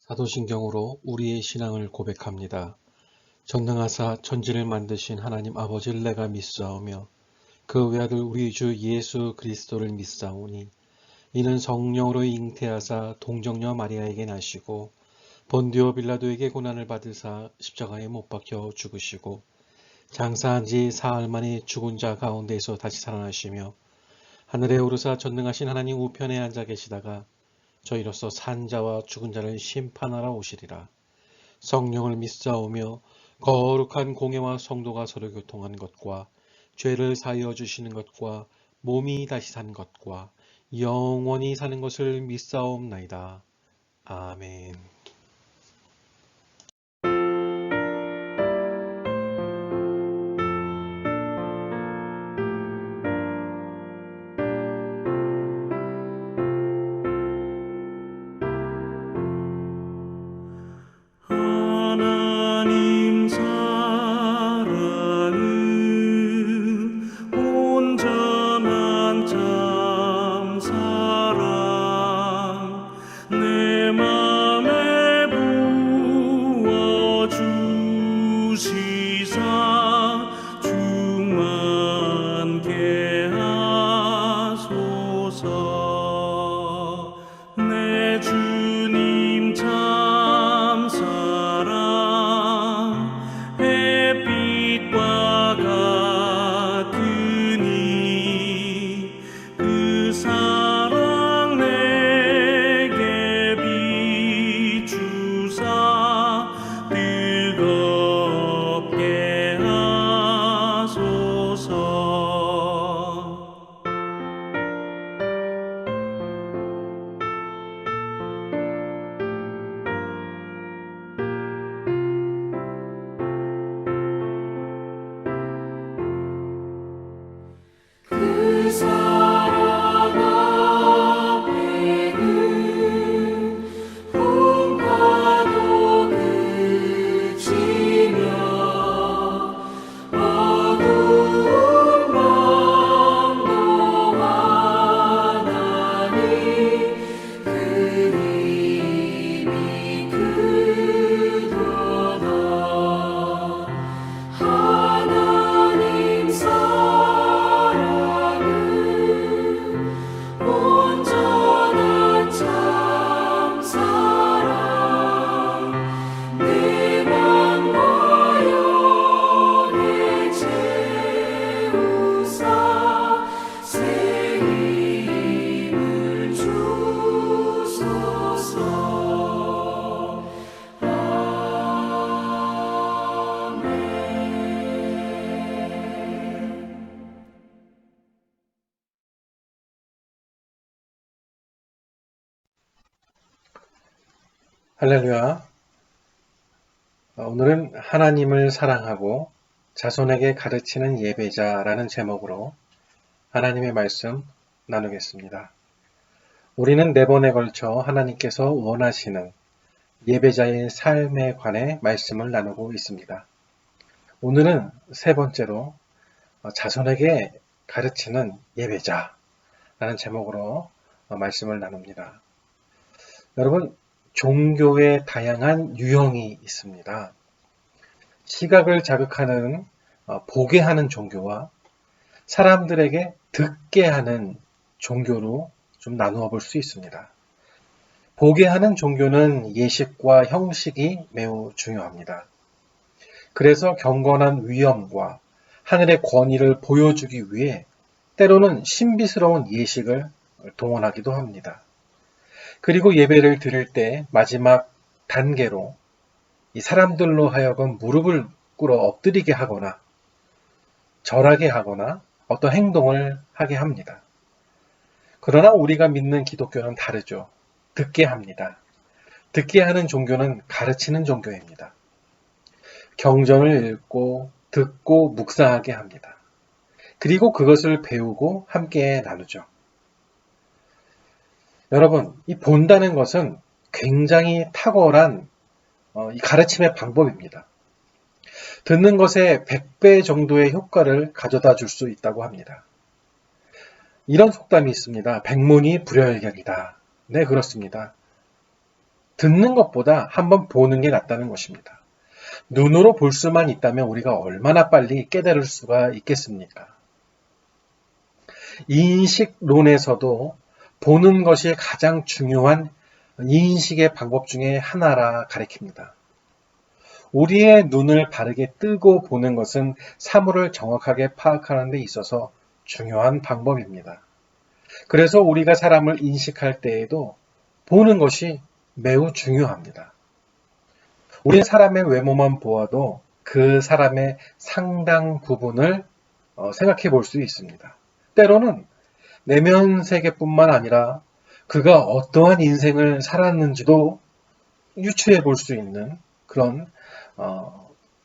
사도신경으로 우리의 신앙을 고백합니다. 전능하사 천지를 만드신 하나님 아버지를 내가 믿사오며 그 외아들 우리 주 예수 그리스도를 믿사오니 이는 성령으로 잉태하사 동정녀 마리아에게 나시고 본디오 빌라도에게 고난을 받으사 십자가에 못 박혀 죽으시고 장사한 지 사흘 만에 죽은 자 가운데에서 다시 살아나시며 하늘에 오르사 전능하신 하나님 우편에 앉아 계시다가 저희로서 산 자와 죽은 자를 심판하러 오시리라. 성령을 믿사오며 거룩한 공예와 성도가 서로 교통한 것과 죄를 사하여 주시는 것과 몸이 다시 산 것과 영원히 사는 것을 믿사옵나이다. 아멘. 하나님 사랑은 온전한 참 사랑 내 맘에 부어주시사 충만케 하소서. 내 주님 참 사랑 햇빛과 같으니 그 사랑 내게 비추사 뜨겁게 하소서. 그 사랑 앞에는 풍파도 그치며 어두운 밤도 환하니 그 힘이 크도다. 하나님 사랑은 온전한 참 사랑 내 맘과 영에 채우사 새 힘을 주소서. 할렐루야. 오늘은 하나님을 사랑하고 자손에게 가르치는 예배자라는 제목으로 하나님의 말씀 나누겠습니다. 우리는 4번에 걸쳐 하나님께서 원하시는 예배자의 삶에 관해 말씀을 나누고 있습니다. 오늘은 3번째로 자손에게 가르치는 예배자라는 제목으로 말씀을 나눕니다. 여러분, 종교의 다양한 유형이 있습니다. 시각을 자극하는 보게 하는 종교와 사람들에게 듣게 하는 종교로 좀 나누어 볼 수 있습니다. 보게 하는 종교는 예식과 형식이 매우 중요합니다. 그래서 경건한 위엄과 하늘의 권위를 보여주기 위해 때로는 신비스러운 예식을 동원하기도 합니다. 그리고 예배를 드릴 때 마지막 단계로 이 사람들로 하여금 무릎을 꿇어 엎드리게 하거나 절하게 하거나 어떤 행동을 하게 합니다. 그러나 우리가 믿는 기독교는 다르죠. 듣게 합니다. 듣게 하는 종교는 가르치는 종교입니다. 경전을 읽고 듣고 묵상하게 합니다. 그리고 그것을 배우고 함께 나누죠. 여러분, 이 본다는 것은 굉장히 탁월한 이 가르침의 방법입니다. 듣는 것에 100배 정도의 효과를 가져다 줄 수 있다고 합니다. 이런 속담이 있습니다. 백문이 불여일견이다. 네, 그렇습니다. 듣는 것보다 한번 보는 게 낫다는 것입니다. 눈으로 볼 수만 있다면 우리가 얼마나 빨리 깨달을 수가 있겠습니까? 인식론에서도 보는 것이 가장 중요한 인식의 방법 중에 하나라 가리킵니다. 우리의 눈을 바르게 뜨고 보는 것은 사물을 정확하게 파악하는 데 있어서 중요한 방법입니다. 그래서 우리가 사람을 인식할 때에도 보는 것이 매우 중요합니다. 우리는 사람의 외모만 보아도 그 사람의 상당 부분을 생각해 볼 수 있습니다. 때로는 내면 세계뿐만 아니라 그가 어떠한 인생을 살았는지도 유추해 볼 수 있는 그런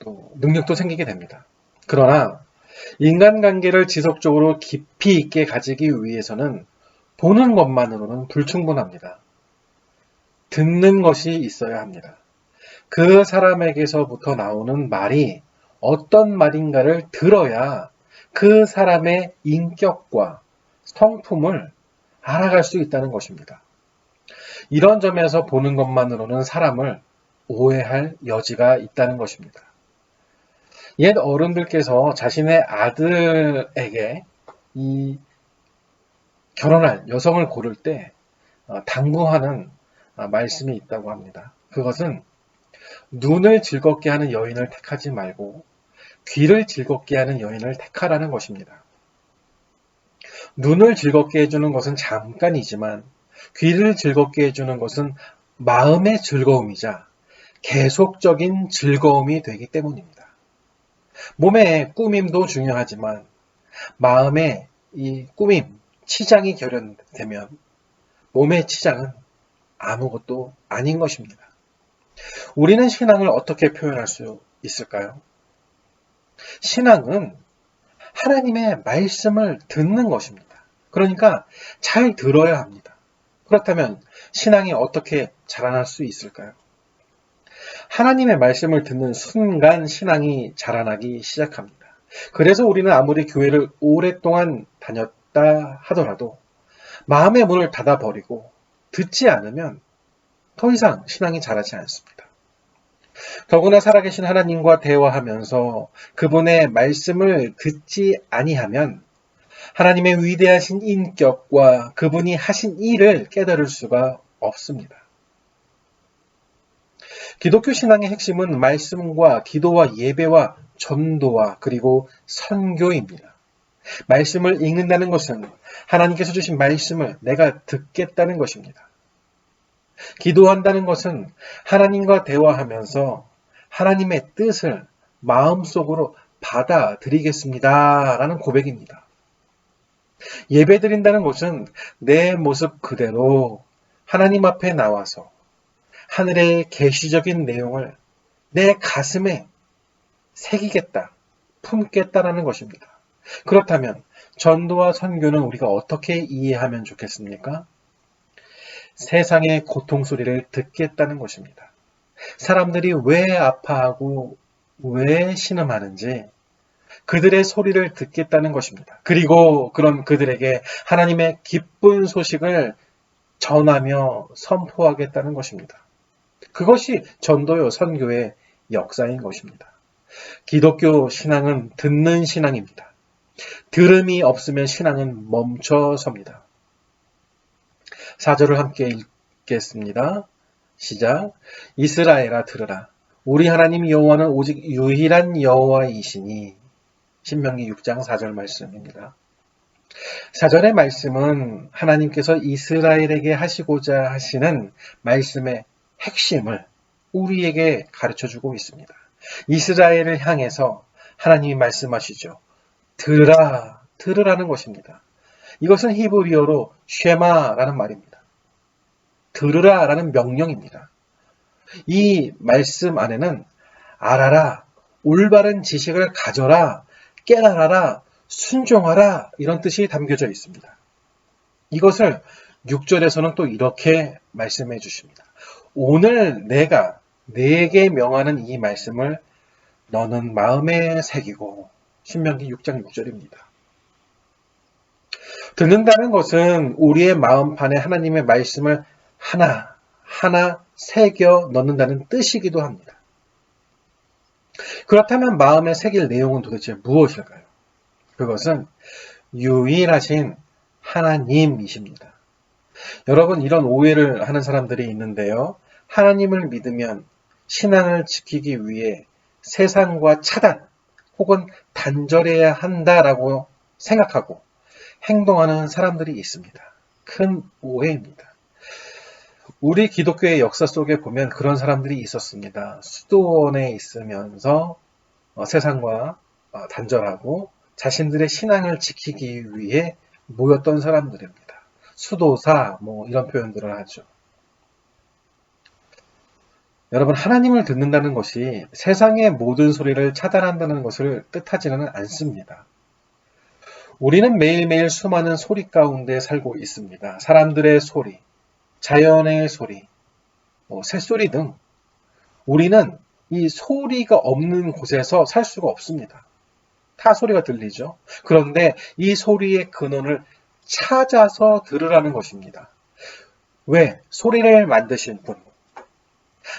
또 능력도 생기게 됩니다. 그러나 인간관계를 지속적으로 깊이 있게 가지기 위해서는 보는 것만으로는 불충분합니다. 듣는 것이 있어야 합니다. 그 사람에게서부터 나오는 말이 어떤 말인가를 들어야 그 사람의 인격과 성품을 알아갈 수 있다는 것입니다. 이런 점에서 보는 것만으로는 사람을 오해할 여지가 있다는 것입니다. 옛 어른들께서 자신의 아들에게 이 결혼할 여성을 고를 때 당부하는 말씀이 있다고 합니다. 그것은 눈을 즐겁게 하는 여인을 택하지 말고 귀를 즐겁게 하는 여인을 택하라는 것입니다. 눈을 즐겁게 해주는 것은 잠깐이지만 귀를 즐겁게 해주는 것은 마음의 즐거움이자 계속적인 즐거움이 되기 때문입니다. 몸의 꾸밈도 중요하지만 마음의 이 꾸밈, 치장이 결연되면 몸의 치장은 아무것도 아닌 것입니다. 우리는 신앙을 어떻게 표현할 수 있을까요? 신앙은 하나님의 말씀을 듣는 것입니다. 그러니까 잘 들어야 합니다. 그렇다면 신앙이 어떻게 자라날 수 있을까요? 하나님의 말씀을 듣는 순간 신앙이 자라나기 시작합니다. 그래서 우리는 아무리 교회를 오랫동안 다녔다 하더라도 마음의 문을 닫아버리고 듣지 않으면 더 이상 신앙이 자라지 않습니다. 더구나 살아계신 하나님과 대화하면서 그분의 말씀을 듣지 아니하면 하나님의 위대하신 인격과 그분이 하신 일을 깨달을 수가 없습니다. 기독교 신앙의 핵심은 말씀과 기도와 예배와 전도와 그리고 선교입니다. 말씀을 읽는다는 것은 하나님께서 주신 말씀을 내가 듣겠다는 것입니다. 기도한다는 것은 하나님과 대화하면서 하나님의 뜻을 마음속으로 받아들이겠습니다 라는 고백입니다. 예배드린다는 것은 내 모습 그대로 하나님 앞에 나와서 하늘의 계시적인 내용을 내 가슴에 새기겠다, 품겠다라는 것입니다. 그렇다면 전도와 선교는 우리가 어떻게 이해하면 좋겠습니까? 세상의 고통 소리를 듣겠다는 것입니다. 사람들이 왜 아파하고 왜 신음하는지 그들의 소리를 듣겠다는 것입니다. 그리고 그런 그들에게 하나님의 기쁜 소식을 전하며 선포하겠다는 것입니다. 그것이 전도요 선교의 역사인 것입니다. 기독교 신앙은 듣는 신앙입니다. 들음이 없으면 신앙은 멈춰섭니다. 4절을 함께 읽겠습니다. 시작. 이스라엘아 들으라. 우리 하나님 여호와는 오직 유일한 여호와이시니. 신명기 6장 4절 말씀입니다. 4절의 말씀은 하나님께서 이스라엘에게 하시고자 하시는 말씀의 핵심을 우리에게 가르쳐주고 있습니다. 이스라엘을 향해서 하나님이 말씀하시죠. 들으라, 들으라는 것입니다. 이것은 히브리어로 쉐마라는 말입니다. 들으라라는 명령입니다. 이 말씀 안에는 알아라, 올바른 지식을 가져라, 깨달아라, 순종하라 이런 뜻이 담겨져 있습니다. 이것을 6절에서는 또 이렇게 말씀해 주십니다. 오늘 내가 네게 명하는 이 말씀을 너는 마음에 새기고. 신명기 6장 6절입니다. 듣는다는 것은 우리의 마음판에 하나님의 말씀을 하나 새겨 넣는다는 뜻이기도 합니다. 그렇다면 마음에 새길 내용은 도대체 무엇일까요? 그것은 유일하신 하나님이십니다. 여러분, 이런 오해를 하는 사람들이 있는데요. 하나님을 믿으면 신앙을 지키기 위해 세상과 차단 혹은 단절해야 한다라고 생각하고 행동하는 사람들이 있습니다. 큰 오해입니다. 우리 기독교의 역사 속에 보면 그런 사람들이 있었습니다. 수도원에 있으면서 세상과 단절하고 자신들의 신앙을 지키기 위해 모였던 사람들입니다. 수도사 이런 표현들을 하죠. 여러분, 하나님을 듣는다는 것이 세상의 모든 소리를 차단한다는 것을 뜻하지는 않습니다. 우리는 매일매일 수많은 소리 가운데 살고 있습니다. 사람들의 소리, 자연의 소리, 새소리 등 우리는 이 소리가 없는 곳에서 살 수가 없습니다. 다 소리가 들리죠. 그런데 이 소리의 근원을 찾아서 들으라는 것입니다. 왜? 소리를 만드신 분,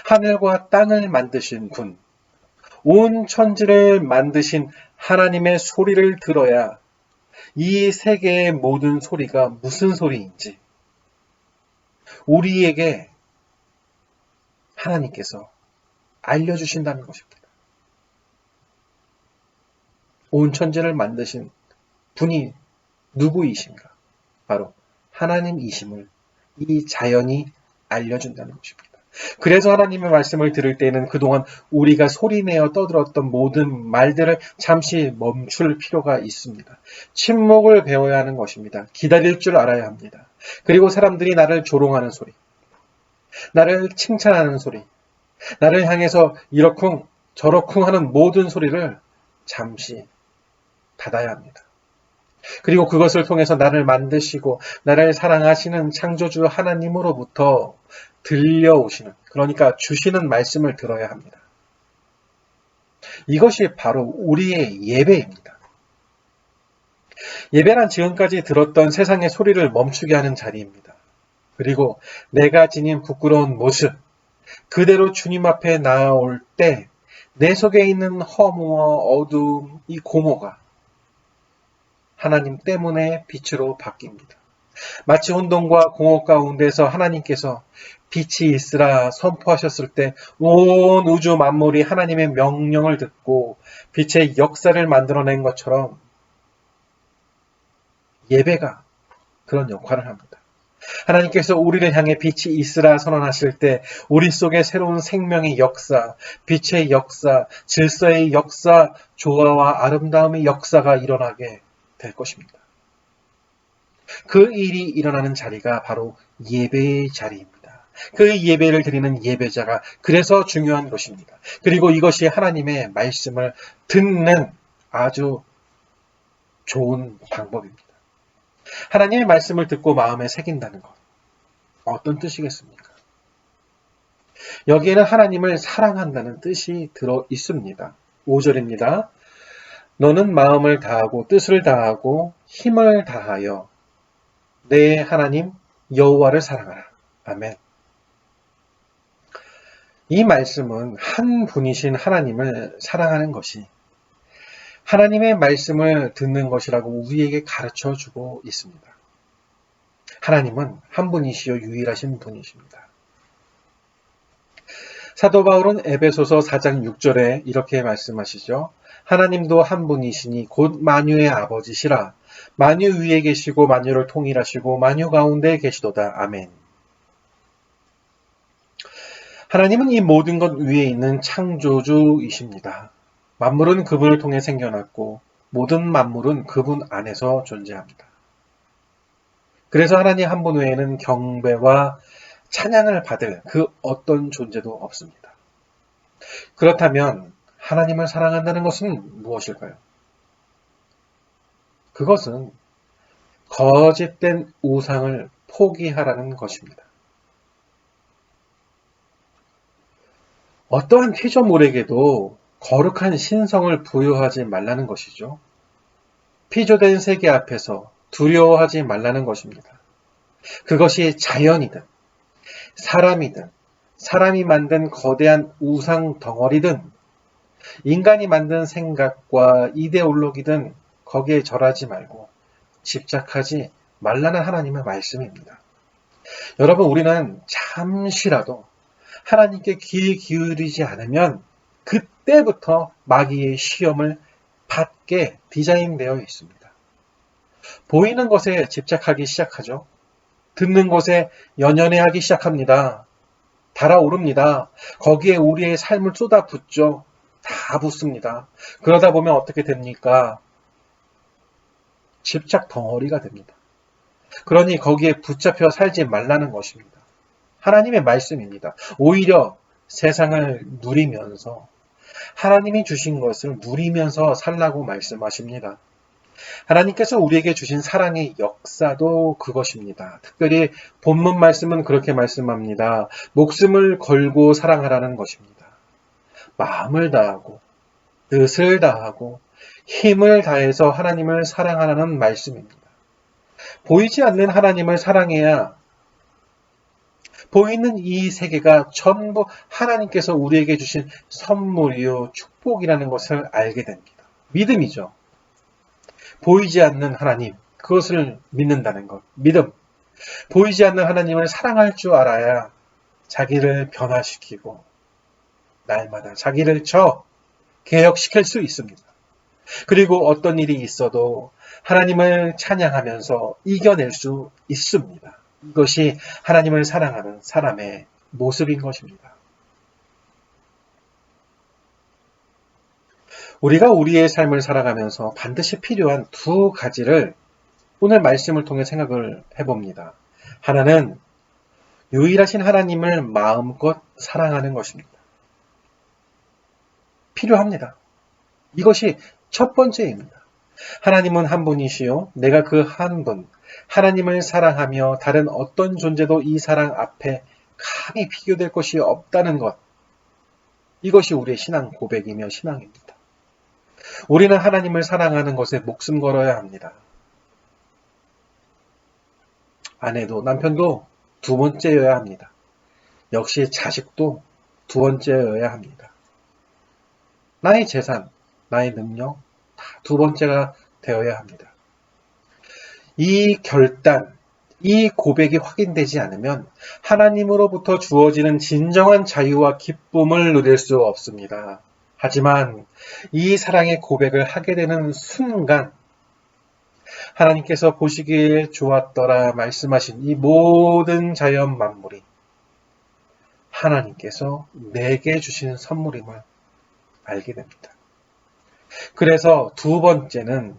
하늘과 땅을 만드신 분, 온 천지를 만드신 하나님의 소리를 들어야 이 세계의 모든 소리가 무슨 소리인지 우리에게 하나님께서 알려주신다는 것입니다. 온 천지를 만드신 분이 누구이신가? 바로 하나님이심을 이 자연이 알려준다는 것입니다. 그래서 하나님의 말씀을 들을 때는 그동안 우리가 소리내어 떠들었던 모든 말들을 잠시 멈출 필요가 있습니다. 침묵을 배워야 하는 것입니다. 기다릴 줄 알아야 합니다. 그리고 사람들이 나를 조롱하는 소리, 나를 칭찬하는 소리, 나를 향해서 이러쿵 저러쿵 하는 모든 소리를 잠시 닫아야 합니다. 그리고 그것을 통해서 나를 만드시고 나를 사랑하시는 창조주 하나님으로부터 들려오시는, 그러니까 주시는 말씀을 들어야 합니다. 이것이 바로 우리의 예배입니다. 예배란 지금까지 들었던 세상의 소리를 멈추게 하는 자리입니다. 그리고 내가 지닌 부끄러운 모습, 그대로 주님 앞에 나아올 때 내 속에 있는 허무와 어두움, 이 공허가 하나님 때문에 빛으로 바뀝니다. 마치 혼돈과 공허 가운데서 하나님께서 빛이 있으라 선포하셨을 때 온 우주 만물이 하나님의 명령을 듣고 빛의 역사를 만들어낸 것처럼 예배가 그런 역할을 합니다. 하나님께서 우리를 향해 빛이 있으라 선언하실 때 우리 속에 새로운 생명의 역사, 빛의 역사, 질서의 역사, 조화와 아름다움의 역사가 일어나게 될 것입니다. 그 일이 일어나는 자리가 바로 예배의 자리입니다. 그 예배를 드리는 예배자가 그래서 중요한 것입니다. 그리고 이것이 하나님의 말씀을 듣는 아주 좋은 방법입니다. 하나님의 말씀을 듣고 마음에 새긴다는 것, 어떤 뜻이겠습니까? 여기에는 하나님을 사랑한다는 뜻이 들어 있습니다. 5절입니다. 너는 마음을 다하고 뜻을 다하고 힘을 다하여 내 하나님 여호와를 사랑하라. 아멘. 이 말씀은 한 분이신 하나님을 사랑하는 것이 하나님의 말씀을 듣는 것이라고 우리에게 가르쳐주고 있습니다. 하나님은 한 분이시요 유일하신 분이십니다. 사도 바울은 에베소서 4장 6절에 이렇게 말씀하시죠. 하나님도 한 분이시니 곧 만유의 아버지시라. 만유 위에 계시고 만유를 통일하시고 만유 가운데 계시도다. 아멘. 하나님은 이 모든 것 위에 있는 창조주이십니다. 만물은 그분을 통해 생겨났고 모든 만물은 그분 안에서 존재합니다. 그래서 하나님 한 분 외에는 경배와 찬양을 받을 그 어떤 존재도 없습니다. 그렇다면 하나님을 사랑한다는 것은 무엇일까요? 그것은 거짓된 우상을 포기하라는 것입니다. 어떠한 피조물에게도 거룩한 신성을 부여하지 말라는 것이죠. 피조된 세계 앞에서 두려워하지 말라는 것입니다. 그것이 자연이든 사람이든 사람이 만든 거대한 우상 덩어리든 인간이 만든 생각과 이데올로기든 거기에 절하지 말고 집착하지 말라는 하나님의 말씀입니다. 여러분, 우리는 잠시라도 하나님께 귀 기울이지 않으면 그때부터 마귀의 시험을 받게 디자인되어 있습니다. 보이는 것에 집착하기 시작하죠. 듣는 것에 연연해하기 시작합니다. 달아오릅니다. 거기에 우리의 삶을 쏟아붓죠. 다 붓습니다. 그러다 보면 어떻게 됩니까? 집착 덩어리가 됩니다. 그러니 거기에 붙잡혀 살지 말라는 것입니다. 하나님의 말씀입니다. 오히려 세상을 누리면서 하나님이 주신 것을 누리면서 살라고 말씀하십니다. 하나님께서 우리에게 주신 사랑의 역사도 그것입니다. 특별히 본문 말씀은 그렇게 말씀합니다. 목숨을 걸고 사랑하라는 것입니다. 마음을 다하고 뜻을 다하고 힘을 다해서 하나님을 사랑하라는 말씀입니다. 보이지 않는 하나님을 사랑해야 보이는 이 세계가 전부 하나님께서 우리에게 주신 선물이요 축복이라는 것을 알게 됩니다. 믿음이죠. 보이지 않는 하나님, 그것을 믿는다는 것, 믿음. 보이지 않는 하나님을 사랑할 줄 알아야 자기를 변화시키고 날마다 자기를 개혁시킬 수 있습니다. 그리고 어떤 일이 있어도 하나님을 찬양하면서 이겨낼 수 있습니다. 이것이 하나님을 사랑하는 사람의 모습인 것입니다. 우리가 우리의 삶을 살아가면서 반드시 필요한 두 가지를 오늘 말씀을 통해 생각을 해봅니다. 하나는 유일하신 하나님을 마음껏 사랑하는 것입니다. 필요합니다. 이것이 첫 번째입니다. 하나님은 한 분이시요 내가 그 한 분, 하나님을 사랑하며 다른 어떤 존재도 이 사랑 앞에 감히 비교될 것이 없다는 것. 이것이 우리의 신앙 고백이며 신앙입니다. 우리는 하나님을 사랑하는 것에 목숨 걸어야 합니다. 아내도 남편도 두 번째여야 합니다. 역시 자식도 두 번째여야 합니다. 나의 재산, 나의 능력 다 두 번째가 되어야 합니다. 이 결단, 이 고백이 확인되지 않으면 하나님으로부터 주어지는 진정한 자유와 기쁨을 누릴 수 없습니다. 하지만 이 사랑의 고백을 하게 되는 순간 하나님께서 보시기에 좋았더라 말씀하신 이 모든 자연 만물이 하나님께서 내게 주신 선물임을 알게 됩니다. 그래서 두 번째는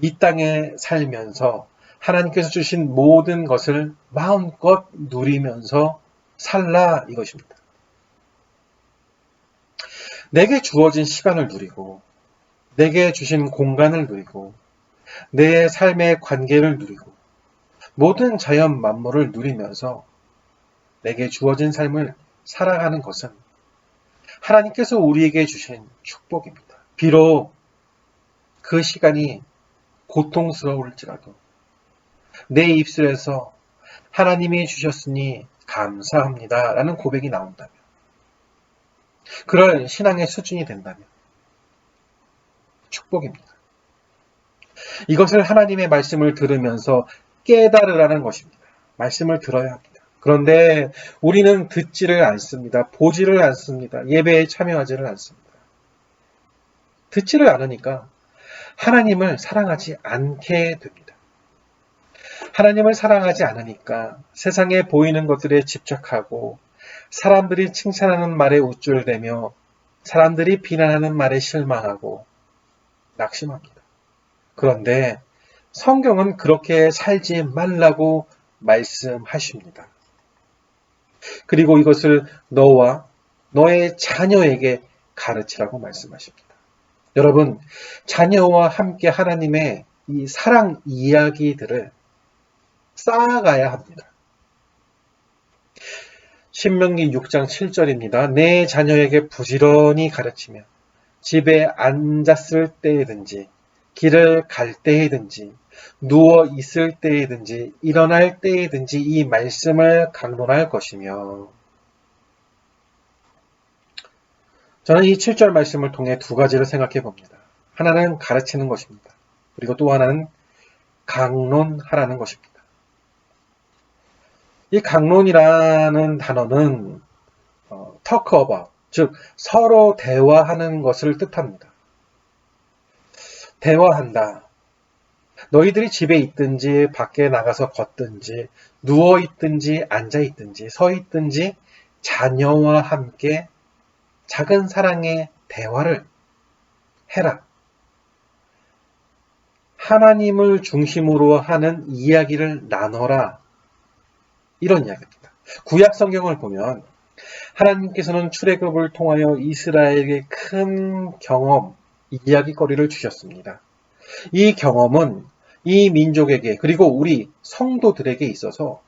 이 땅에 살면서 하나님께서 주신 모든 것을 마음껏 누리면서 살라 이것입니다. 내게 주어진 시간을 누리고 내게 주신 공간을 누리고 내 삶의 관계를 누리고 모든 자연 만물을 누리면서 내게 주어진 삶을 살아가는 것은 하나님께서 우리에게 주신 축복입니다. 비록 그 시간이 고통스러울지라도 내 입술에서 하나님이 주셨으니 감사합니다 라는 고백이 나온다면, 그런 신앙의 수준이 된다면 축복입니다. 이것을 하나님의 말씀을 들으면서 깨달으라는 것입니다. 말씀을 들어야 합니다. 그런데 우리는 듣지를 않습니다. 보지를 않습니다. 예배에 참여하지를 않습니다. 듣지를 않으니까 하나님을 사랑하지 않게 됩니다. 하나님을 사랑하지 않으니까 세상에 보이는 것들에 집착하고 사람들이 칭찬하는 말에 우쭐대며 사람들이 비난하는 말에 실망하고 낙심합니다. 그런데 성경은 그렇게 살지 말라고 말씀하십니다. 그리고 이것을 너와 너의 자녀에게 가르치라고 말씀하십니다. 여러분, 자녀와 함께 하나님의 이 사랑 이야기들을 쌓아가야 합니다. 신명기 6장 7절입니다. 내 자녀에게 부지런히 가르치며 집에 앉았을 때에든지 길을 갈 때에든지 누워 있을 때이든지 일어날 때이든지 이 말씀을 강론할 것이며, 저는 이 7절 말씀을 통해 두 가지를 생각해 봅니다. 하나는 가르치는 것입니다. 그리고 또 하나는 강론하라는 것입니다. 이 강론이라는 단어는 talk about, 즉 서로 대화하는 것을 뜻합니다. 대화한다. 너희들이 집에 있든지 밖에 나가서 걷든지 누워 있든지 앉아 있든지 서 있든지 자녀와 함께 작은 사랑의 대화를 해라. 하나님을 중심으로 하는 이야기를 나눠라. 이런 이야기입니다. 구약 성경을 보면 하나님께서는 출애굽을 통하여 이스라엘에게 큰 경험, 이야기거리를 주셨습니다. 이 경험은 이 민족에게 그리고 우리 성도들에게 있어서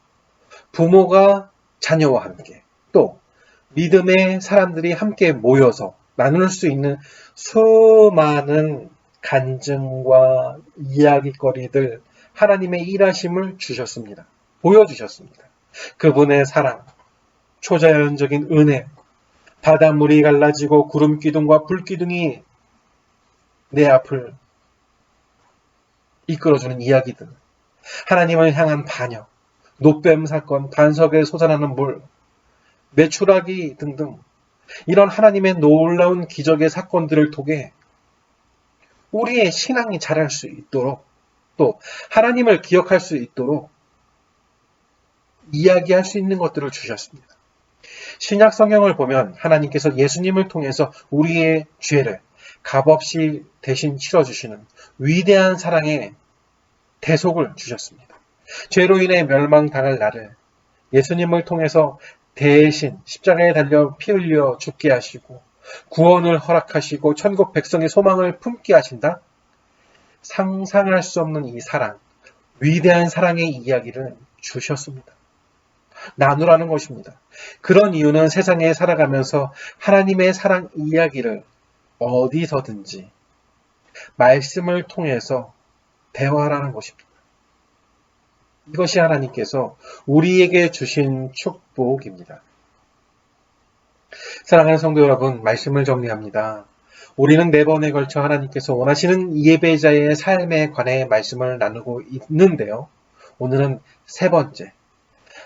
부모가 자녀와 함께 또 믿음의 사람들이 함께 모여서 나눌 수 있는 수많은 간증과 이야기거리들, 하나님의 일하심을 주셨습니다. 보여주셨습니다. 그분의 사랑, 초자연적인 은혜, 바닷물이 갈라지고 구름기둥과 불기둥이 내 앞을 이끌어주는 이야기들, 하나님을 향한 반역, 노뱀 사건, 반석에 솟아나는 물, 메추라기 등등 이런 하나님의 놀라운 기적의 사건들을 통해 우리의 신앙이 자랄 수 있도록 또 하나님을 기억할 수 있도록 이야기할 수 있는 것들을 주셨습니다. 신약 성경을 보면 하나님께서 예수님을 통해서 우리의 죄를 값없이 대신 치러주시는 위대한 사랑의 대속을 주셨습니다. 죄로 인해 멸망당할 나를 예수님을 통해서 대신 십자가에 달려 피 흘려 죽게 하시고 구원을 허락하시고 천국 백성의 소망을 품게 하신다? 상상할 수 없는 이 사랑, 위대한 사랑의 이야기를 주셨습니다. 나누라는 것입니다. 그런 이유는 세상에 살아가면서 하나님의 사랑 이야기를 어디서든지 말씀을 통해서 대화하라는 것입니다. 이것이 하나님께서 우리에게 주신 축복입니다. 사랑하는 성도 여러분, 말씀을 정리합니다. 우리는 4번에 걸쳐 하나님께서 원하시는 예배자의 삶에 관해 말씀을 나누고 있는데요. 오늘은 3번째,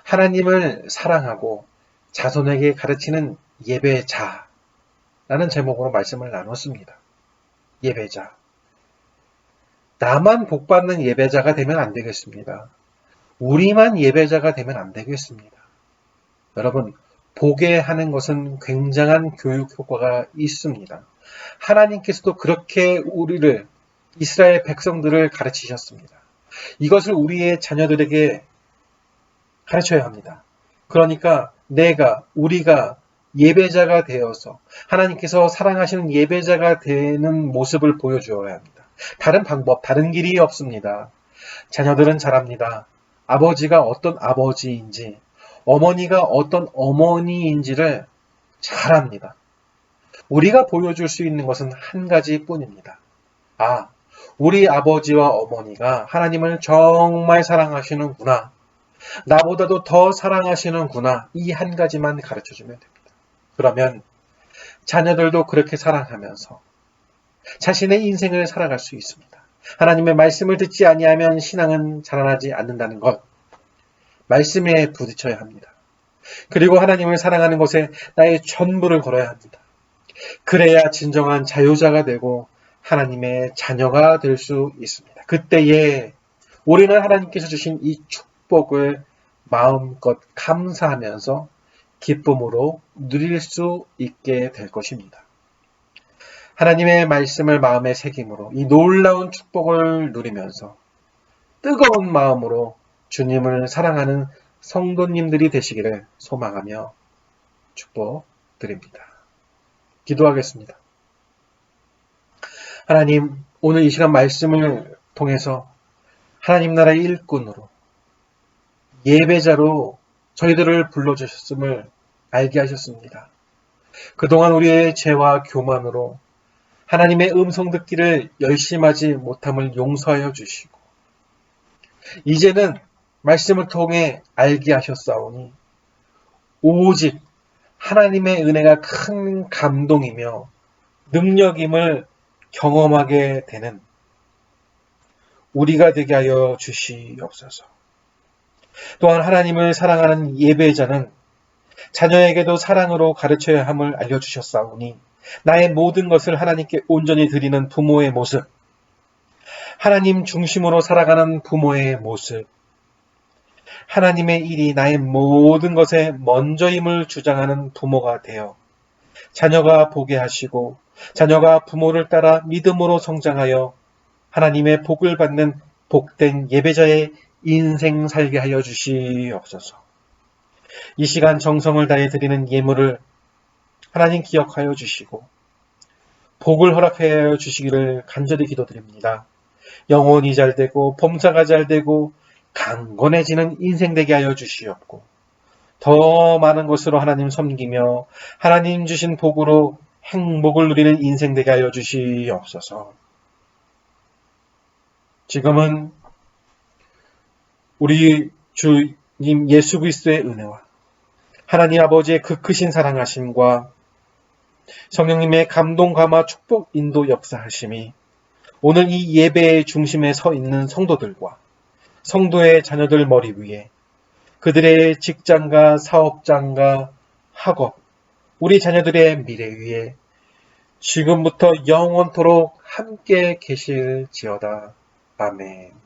하나님을 사랑하고 자손에게 가르치는 예배자라는 제목으로 말씀을 나눴습니다. 예배자. 나만 복받는 예배자가 되면 안 되겠습니다. 우리만 예배자가 되면 안 되겠습니다. 여러분, 보게 하는 것은 굉장한 교육 효과가 있습니다. 하나님께서도 그렇게 우리를, 이스라엘 백성들을 가르치셨습니다. 이것을 우리의 자녀들에게 가르쳐야 합니다. 그러니까 우리가 예배자가 되어서 하나님께서 사랑하시는 예배자가 되는 모습을 보여주어야 합니다. 다른 방법, 다른 길이 없습니다. 자녀들은 잘합니다. 아버지가 어떤 아버지인지, 어머니가 어떤 어머니인지를 잘합니다. 우리가 보여줄 수 있는 것은 한 가지뿐입니다. 우리 아버지와 어머니가 하나님을 정말 사랑하시는구나. 나보다도 더 사랑하시는구나. 이 한 가지만 가르쳐주면 됩니다. 그러면 자녀들도 그렇게 사랑하면서 자신의 인생을 살아갈 수 있습니다. 하나님의 말씀을 듣지 아니하면 신앙은 자라나지 않는다는 것. 말씀에 부딪혀야 합니다. 그리고 하나님을 사랑하는 것에 나의 전부를 걸어야 합니다. 그래야 진정한 자유자가 되고 하나님의 자녀가 될 수 있습니다. 그때에 우리는 하나님께서 주신 이 축복을 마음껏 감사하면서 기쁨으로 누릴 수 있게 될 것입니다. 하나님의 말씀을 마음에 새김으로 이 놀라운 축복을 누리면서 뜨거운 마음으로 주님을 사랑하는 성도님들이 되시기를 소망하며 축복드립니다. 기도하겠습니다. 하나님, 오늘 이 시간 말씀을 통해서 하나님 나라의 일꾼으로 예배자로 저희들을 불러주셨음을 알게 하셨습니다. 그동안 우리의 죄와 교만으로 하나님의 음성 듣기를 열심하지 못함을 용서하여 주시고 이제는 말씀을 통해 알게 하셨사오니 오직 하나님의 은혜가 큰 감동이며 능력임을 경험하게 되는 우리가 되게 하여 주시옵소서. 또한 하나님을 사랑하는 예배자는 자녀에게도 사랑으로 가르쳐야 함을 알려주셨사오니 나의 모든 것을 하나님께 온전히 드리는 부모의 모습, 하나님 중심으로 살아가는 부모의 모습, 하나님의 일이 나의 모든 것에 먼저임을 주장하는 부모가 되어 자녀가 보게 하시고 자녀가 부모를 따라 믿음으로 성장하여 하나님의 복을 받는 복된 예배자의 인생 살게 하여 주시옵소서. 이 시간 정성을 다해 드리는 예물을 하나님 기억하여 주시고 복을 허락하여 주시기를 간절히 기도드립니다. 영혼이 잘되고 범사가 잘되고 강건해지는 인생 되게 하여 주시옵고 더 많은 것으로 하나님 섬기며 하나님 주신 복으로 행복을 누리는 인생 되게 하여 주시옵소서. 지금은 우리 주님 예수 그리스도의 은혜와 하나님 아버지의 그 크신 사랑하심과 성령님의 감동 감화 축복 인도 역사하심이 오늘 이 예배의 중심에 서 있는 성도들과 성도의 자녀들 머리 위에 그들의 직장과 사업장과 학업, 우리 자녀들의 미래 위에 지금부터 영원토록 함께 계실지어다. 아멘.